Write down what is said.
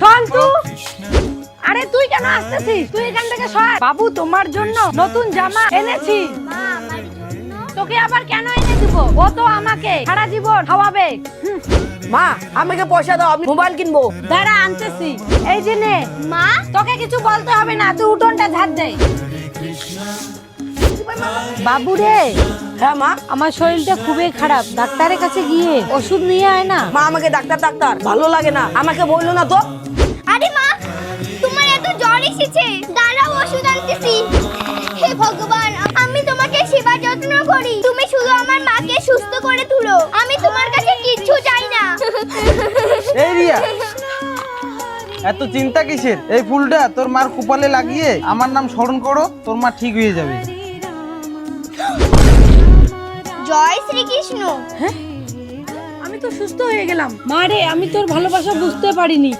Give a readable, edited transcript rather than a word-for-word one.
ফালতু। আরে তুই কেন আসতেছিস? তুই এখান থেকে সর। বাবু তোমার জন্য নতুন জামা এনেছি। মা আমার জন্য। তোকে আবার কেন এনে দিব? ও তো আমাকে সারা জীবন খাওয়াবে। মা আমাকে পয়সা দাও, আমি মোবাইল কিনবো। দাঁড়া আনতেছি। এই যে নে। মা তোকে কিছু বলতে হবে না, তুই উঠোনটা ঝাড় দে। বাবু রে, হ্যাঁ মা। আমার শরীরটা খুবই খারাপ, ডাক্তারের কাছে গিয়ে ওষুধ নিয়ে আয় না। মা আমাকে ডাক্তার ভালো লাগে না, আমাকে বললো না তো। আরে মা তোমার এত জ্বর এসেছে, দাঁড়াও ওষুধ আনতেছি। হে ভগবান, আমি তোমাকে সেবা যত্ন করি, তুমি শুধু আমার মাকে সুস্থ করে তুলো। আমি তোমার কাছে কিচ্ছু চাই না। এই রিয়া, এত চিন্তা কিসের? এই ফুলটা তোর মার কপালে লাগিয়ে আমার নাম স্মরণ করো, তোর মা ঠিক হয়ে যাবে। জয় শ্রীকৃষ্ণ। আমি তো সুস্থ হয়ে গেলাম। মা রে, আমি তোর ভালোবাসা বুঝতে পারিনি।